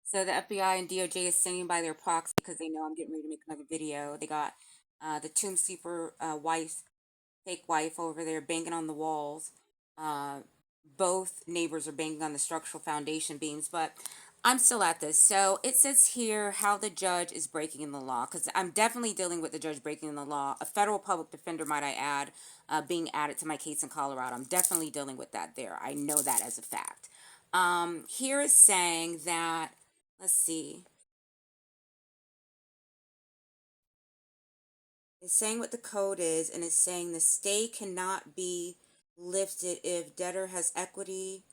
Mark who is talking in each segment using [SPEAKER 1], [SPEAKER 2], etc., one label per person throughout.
[SPEAKER 1] So the FBI and DOJ is sitting by their proxy because they know I'm getting ready to make another video. They got the tomb sweeper wife, fake wife over there banging on the walls. Uh, both neighbors are banging on the structural foundation beams, but I'm still at this. So it says here how the judge is breaking in the law, because I'm definitely dealing with the judge breaking in the law. A federal public defender, might I add, being added to my case in Colorado. I'm definitely dealing with that there. I know that as a fact. Here is saying that, let's see, it's saying what the code is, and it's saying the stay cannot be lifted if debtor has equity.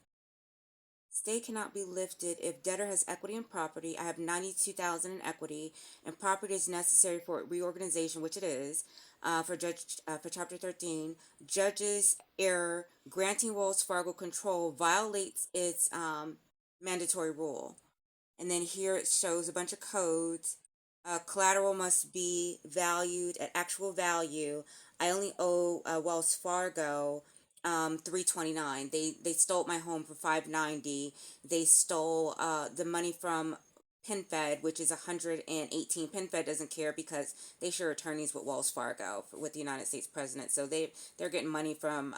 [SPEAKER 1] Stay cannot be lifted if debtor has equity in property. I have 92,000 in equity, and property is necessary for reorganization, which it is. For Chapter 13, judge's error granting Wells Fargo control violates its mandatory rule. And then here it shows a bunch of codes. Collateral must be valued at actual value. I only owe Wells Fargo 329. They stole my home for 590. They stole the money from PenFed, which is 118. PenFed doesn't care because they share attorneys with Wells Fargo, with the United States president. So they're getting money from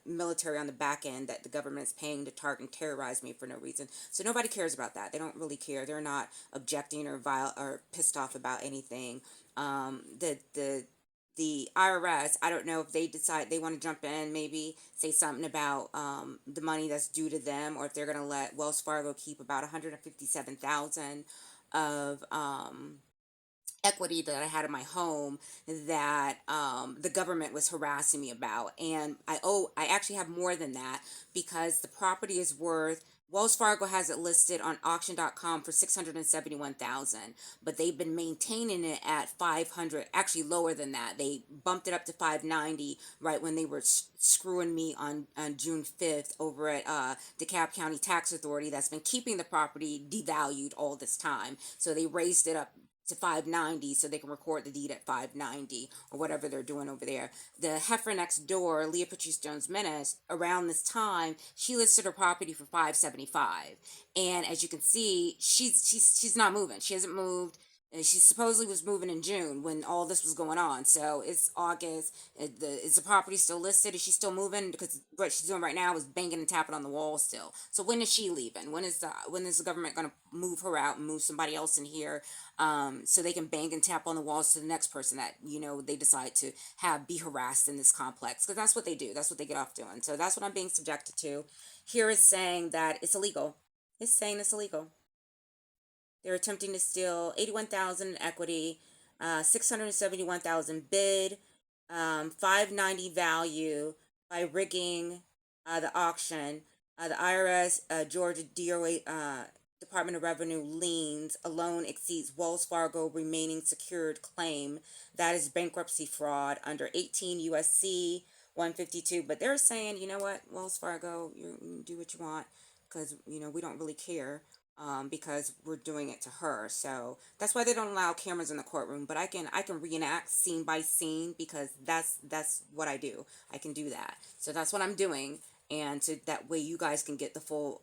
[SPEAKER 1] military on the back end that the government is paying to target and terrorize me for no reason. So nobody cares about that. They don't really care. They're not objecting or pissed off about anything. The IRS, I don't know if they decide they want to jump in, maybe say something about the money that's due to them, or if they're going to let Wells Fargo keep about 157,000 of equity that I had in my home that the government was harassing me about. And I actually have more than that, because the property is worth, Wells Fargo has it listed on auction.com for 671,000, but they've been maintaining it at 500, actually lower than that. They bumped it up to 590 right when they were screwing me on June 5th over at DeKalb County Tax Authority, that's been keeping the property devalued all this time. So they raised it up to 590 so they can record the deed at 590 or whatever they're doing over there. The heifer next door, Leah Patrice Jones Menace, around this time, she listed her property for 575. And as you can see, she's not moving. She hasn't moved. And she supposedly was moving in June when all this was going on. So it's August. Is the property still listed? Is she still moving? Because what she's doing right now is banging and tapping on the wall still. So when is she leaving? When is the government going to move her out and move somebody else in here, so they can bang and tap on the walls to the next person that they decide to have be harassed in this complex? Because that's what they do. That's what they get off doing. So that's what I'm being subjected to. Here is saying that it's illegal. It's saying it's illegal. They're attempting to steal 81,000 in equity, 671,000 bid, 590 value by rigging the auction. The IRS, Georgia DOA, Department of Revenue liens alone exceeds Wells Fargo remaining secured claim. That is bankruptcy fraud under 18 USC 152. But they're saying, you know what, Wells Fargo, you do what you want, because we don't really care, because we're doing it to her. So that's why they don't allow cameras in the courtroom. But I can reenact scene by scene, because that's what I do. I can do that. So that's what I'm doing, and so that way you guys can get the full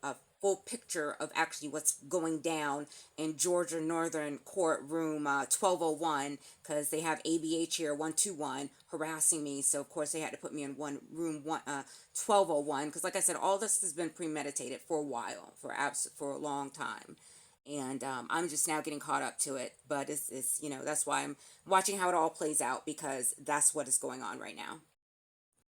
[SPEAKER 1] picture of actually what's going down in Georgia Northern Courtroom 1201, because they have ABH here 121 harassing me. So of course they had to put me in room 1201, because like I said, all this has been premeditated for a while, for a long time. And I'm just now getting caught up to it. But it's that's why I'm watching how it all plays out, because that's what is going on right now.